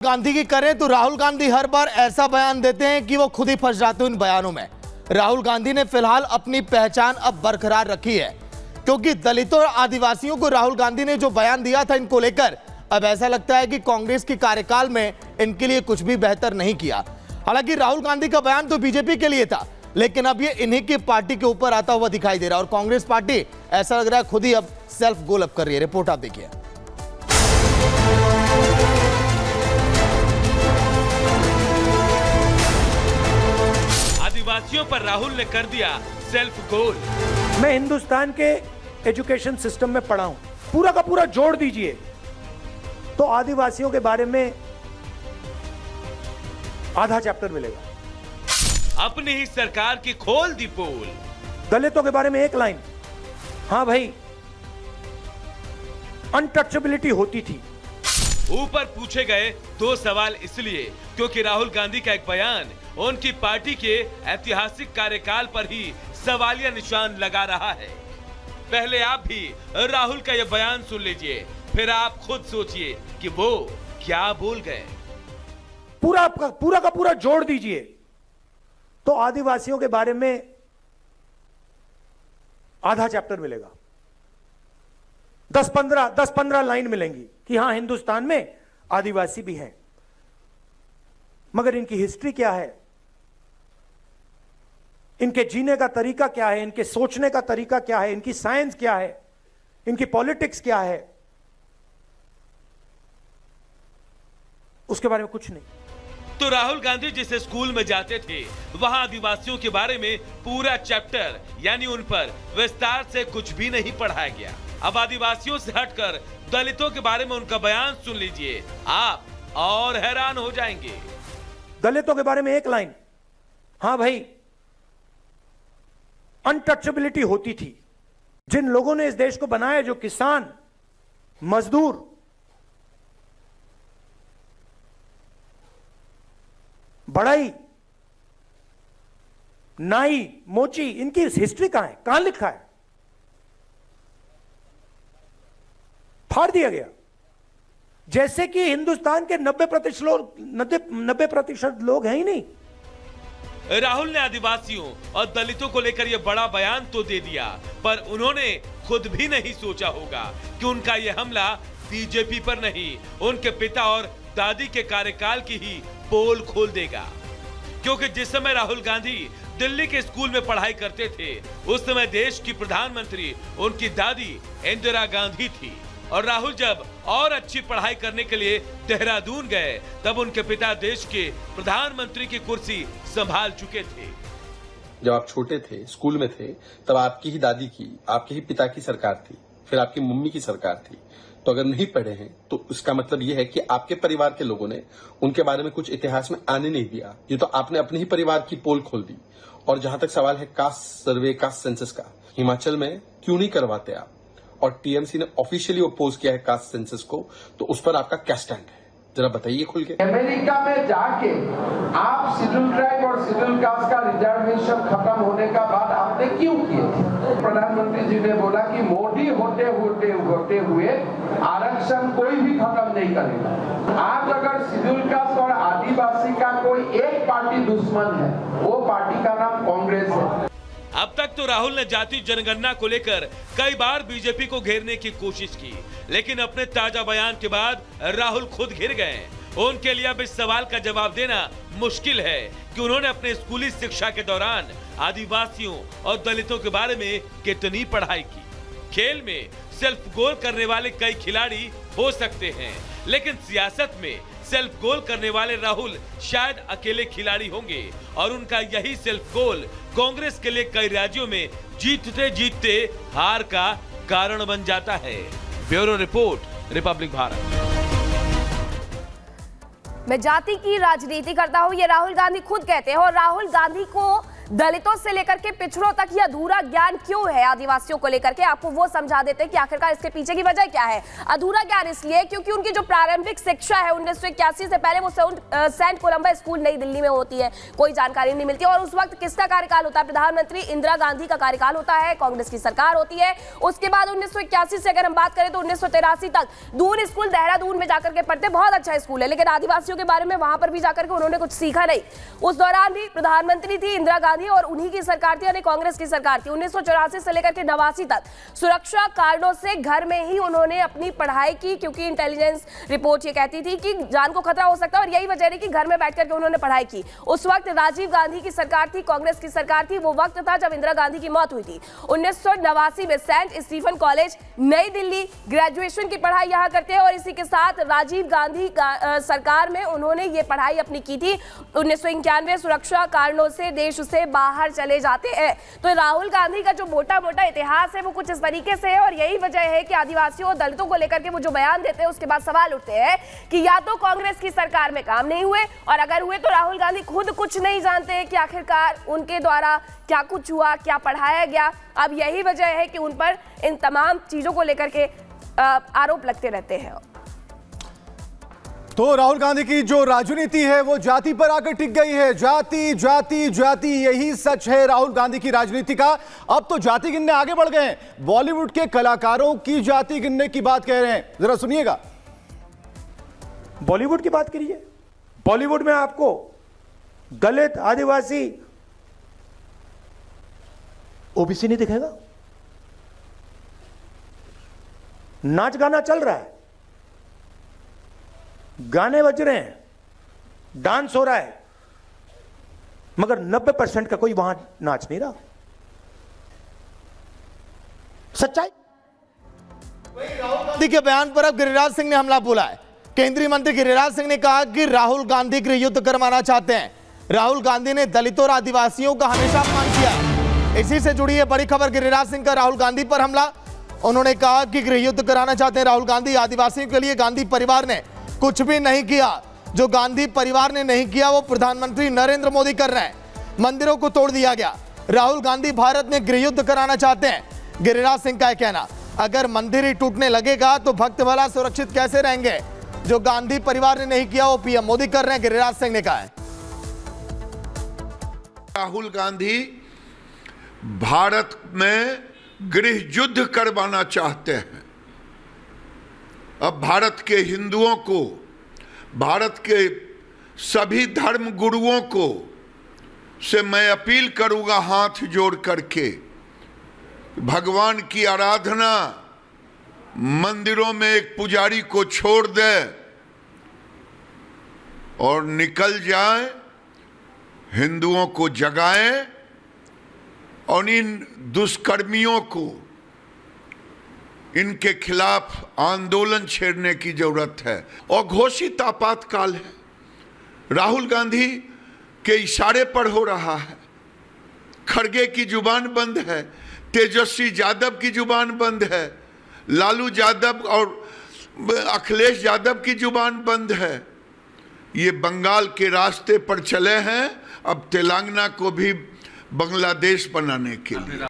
गांधी की करें तो राहुल गांधी हर बार ऐसा बयान देते हैं कि वो खुद ही फंस जाते हैं उन बयानों में। राहुल गांधी ने फिलहाल अपनी पहचान अब बरकरार रखी है, क्योंकि दलितों और आदिवासियों को राहुल गांधी ने जो बयान दिया था इनको लेकर अब ऐसा लगता है कि कांग्रेस के कार्यकाल में इनके लिए कुछ भी बेहतर नहीं किया। हालांकि राहुल गांधी का बयान तो बीजेपी के लिए था, लेकिन अब ये इन्हीं की पार्टी के ऊपर आता हुआ दिखाई दे रहा है और कांग्रेस पार्टी ऐसा लग रहा है खुद ही अब सेल्फ गोल अप कर रही है। रिपोर्ट आप देखिए। आदिवासियों पर राहुल ने कर दिया सेल्फ गोल। मैं हिंदुस्तान के एजुकेशन सिस्टम में पढ़ा हूं, पूरा का पूरा जोड़ दीजिए तो आदिवासियों के बारे में आधा चैप्टर मिलेगा। अपनी ही सरकार की खोल दी पोल। दलितों के बारे में एक लाइन, हां भाई अनटचेबिलिटी होती थी। ऊपर पूछे गए दो सवाल इसलिए क्योंकि राहुल गांधी का एक बयान उनकी पार्टी के ऐतिहासिक कार्यकाल पर ही सवालिया निशान लगा रहा है। पहले आप भी राहुल का यह बयान सुन लीजिए, फिर आप खुद सोचिए कि वो क्या बोल गए। पूरा का पूरा जोड़ दीजिए तो आदिवासियों के बारे में आधा चैप्टर मिलेगा। 10-15 लाइन मिलेंगी कि हां हिंदुस्तान में आदिवासी भी हैं, मगर इनकी हिस्ट्री क्या है, इनके जीने का तरीका क्या है, इनके सोचने का तरीका क्या है, इनकी साइंस क्या है, इनकी पॉलिटिक्स क्या है, उसके बारे में कुछ नहीं। तो राहुल गांधी जिस स्कूल में जाते थे वहां आदिवासियों के बारे में पूरा चैप्टर यानी उन पर विस्तार से कुछ भी नहीं पढ़ाया गया। अब आदिवासियों से हटकर दलितों के बारे में उनका बयान सुन लीजिए, आप और हैरान हो जाएंगे। दलितों के बारे में एक लाइन, हां भाई अनटचेबिलिटी होती थी। जिन लोगों ने इस देश को बनाया, जो किसान, मजदूर, बढ़ई, नाई, मोची, इनकी हिस्ट्री कहां है, कहां लिखा है? फाड़ दिया गया। जैसे कि हिंदुस्तान के 90% लोग हैं ही नहीं। राहुल ने आदिवासियों और दलितों को लेकर यह बड़ा बयान तो दे दिया, पर उन्होंने खुद भी नहीं सोचा होगा कि उनका यह हमला बीजेपी पर नहीं, उनके पिता और दादी के कार्यकाल की ही पोल खोल देगा। क्योंकि जिस समय राहुल गांधी दिल्ली के स्कूल में पढ़ाई करते थे, उस समय देश की प्रधानमंत्री उनकी दादी इंदिरा गांधी थी, और राहुल जब और अच्छी पढ़ाई करने के लिए देहरादून गए तब उनके पिता देश के प्रधानमंत्री की कुर्सी संभाल चुके थे। जब आप छोटे थे, स्कूल में थे, तब आपकी ही दादी की, आपके ही पिता की सरकार थी, फिर आपकी मम्मी की सरकार थी। तो अगर नहीं पढ़े हैं तो इसका मतलब यह है कि आपके परिवार के लोगों ने उनके बारे में कुछ इतिहास में आने नहीं दिया। ये तो आपने अपने ही परिवार की पोल खोल दी। और जहां तक सवाल है कास्ट सर्वे, कास्ट सेंसस का, हिमाचल में क्यों नहीं करवाते आप? और टीएमसी ने ऑफिशियली अपोज किया है कास्ट सेंसस को, तो उस पर आपका क्या स्टैंड है, जरा बताइए खुल के। अमेरिका में जाके आप शेड्यूल ट्राइब और शेड्यूल कास्ट का रिजर्वेशन खत्म होने का बाद आपने क्यों किए? प्रधानमंत्री जी ने बोला कि मोदी होते हुए आरक्षण कोई भी खत्म नहीं करेगा। आज अगर शेड्यूल कास्ट और आदिवासी का कोई एक पार्टी दुश्मन है, वो पार्टी का नाम कांग्रेस है। अब तक तो राहुल ने जाति जनगणना को लेकर कई बार बीजेपी को घेरने की कोशिश की, लेकिन अपने ताजा बयान के बाद राहुल खुद घिर गए। उनके लिए अब इस सवाल का जवाब देना मुश्किल है कि उन्होंने अपने स्कूली शिक्षा के दौरान आदिवासियों और दलितों के बारे में कितनी पढ़ाई की। खेल में सेल्फ गोल करने वाले कई खिलाड़ी हो सकते हैं, लेकिन सियासत में सेल्फ गोल करने वाले राहुल शायद अकेले खिलाड़ी होंगे, और उनका यही सेल्फ गोल कांग्रेस के लिए कई राज्यों में जीतते जीतते हार का कारण बन जाता है। Bureau report, Republic Bharat. मैं जाति की राजनीति करता हूं, ये राहुल गांधी खुद कहते हैं, और राहुल गांधी को दलितों से लेकर के पिछड़ों तक ये अधूरा ज्ञान क्यों है आदिवासियों को लेकर के, आपको वो समझा देते हैं कि आखिरकार इसके पीछे की वजह क्या है। अधूरा ज्ञान इसलिए क्योंकि उनकी जो प्रारंभिक शिक्षा है 1981 से पहले वो सेंट कोलंबा स्कूल नई दिल्ली में होती है, कोई जानकारी नहीं मिलती। और उस वक्त किसका कार्यकाल होता है? प्रधानमंत्री इंदिरा गांधी का कार्यकाल होता है, कांग्रेस की सरकार होती है। उसके बाद 1981 से अगर हम बात करें तो 1983 तक दून स्कूल देहरादून में जाकर के पढ़ते, बहुत अच्छा स्कूल है, लेकिन आदिवासियों के बारे में वहां पर भी जाकर के उन्होंने कुछ सीखा नहीं। उस दौरान भी प्रधानमंत्री थी इंदिरा गांधी और उन्हीं की सरकार थी, यानी कांग्रेस की सरकार थी। 1984 से लेकर के 89 तक सुरक्षा कारणों से घर में ही उन्होंने अपनी पढ़ाई की, क्योंकि इंटेलिजेंस रिपोर्ट ये कहती थी कि जान को खतरा हो सकता है, और यही वजह रही कि घर में बैठ करके उन्होंने पढ़ाई की। उस वक्त राजीव गांधी की सरकार थी, कांग्रेस की सरकार थी। वो वक्त था जब इंदिरा गांधी की मौत हुई थी। 1989 में सेंट स्टीफन कॉलेज नई दिल्ली ग्रेजुएशन की पढ़ाई यहां करते हैं, और इसी के साथ राजीव गांधी सरकार में उन्होंने ये पढ़ाई अपनी की थी। 1991 सुरक्षा कारणों से देश से बाहर चले जाते हैं। तो राहुल गांधी का जो मोटा मोटा इतिहास है वो कुछ इस तरीके से है, और यही वजह है कि आदिवासियों और दलितों को लेकर के वो जो बयान देते हैं उसके बाद सवाल उठते हैं कि या तो कांग्रेस की सरकार में काम नहीं हुए, और अगर हुए तो राहुल गांधी खुद कुछ नहीं जानते कि आखिरकार उनके द्वारा क्या कुछ हुआ, क्या पढ़ाया गया। अब यही वजह है कि उन पर इन तमाम चीजों को लेकर के आरोप लगते रहते हैं। तो राहुल गांधी की जो राजनीति है वो जाति पर आकर टिक गई है। जाति जाति जाति, यही सच है राहुल गांधी की राजनीति का। अब तो जाति गिनने आगे बढ़ गए हैं, बॉलीवुड के कलाकारों की जाति गिनने की बात कह रहे हैं। जरा सुनिएगा। बॉलीवुड की बात करिए, बॉलीवुड में आपको दलित, आदिवासी, ओबीसी नहीं दिखेगा। नाच गाना चल रहा है, गाने बज रहे हैं, डांस हो रहा है, मगर 90% का कोई वहां नाच नहीं रहा। सच्चाई। राहुल गांधी के बयान पर अब गिरिराज सिंह ने हमला बोला है। केंद्रीय मंत्री गिरिराज सिंह ने कहा कि राहुल गांधी गृह युद्ध करवाना चाहते हैं। राहुल गांधी ने दलितों और आदिवासियों का हमेशा अपमान किया है। इसी से जुड़ी है बड़ी खबर, गिरिराज सिंह का राहुल गांधी पर हमला। उन्होंने कहा कि गृह युद्ध कराना चाहते हैं राहुल गांधी। आदिवासियों के लिए गांधी परिवार ने कुछ भी नहीं किया। जो गांधी परिवार ने नहीं किया वो प्रधानमंत्री नरेंद्र मोदी कर रहे हैं। मंदिरों को तोड़ दिया गया। राहुल गांधी भारत में गृह युद्ध कराना चाहते हैं। गिरिराज सिंह का कहना, अगर मंदिर ही टूटने लगेगा तो भक्त भला सुरक्षित कैसे रहेंगे? जो गांधी परिवार ने नहीं किया वो पीएम मोदी कर रहे हैं, गिरिराज सिंह ने कहा है। राहुल गांधी भारत में गृह युद्ध करवाना चाहते हैं। अब भारत के हिंदुओं को, भारत के सभी धर्म गुरुओं को से मैं अपील करूंगा हाथ जोड़ करके, भगवान की आराधना मंदिरों में एक पुजारी को छोड़ दे और निकल जाए, हिंदुओं को जगाएं और इन दुष्कर्मियों को, इनके खिलाफ आंदोलन छेड़ने की जरूरत है। और घोषित आपातकाल है, राहुल गांधी के इशारे पर हो रहा है। खड़गे की जुबान बंद है, तेजस्वी यादव की जुबान बंद है, लालू यादव और अखिलेश यादव की जुबान बंद है। ये बंगाल के रास्ते पर चले हैं, अब तेलंगाना को भी बांग्लादेश बनाने के लिए।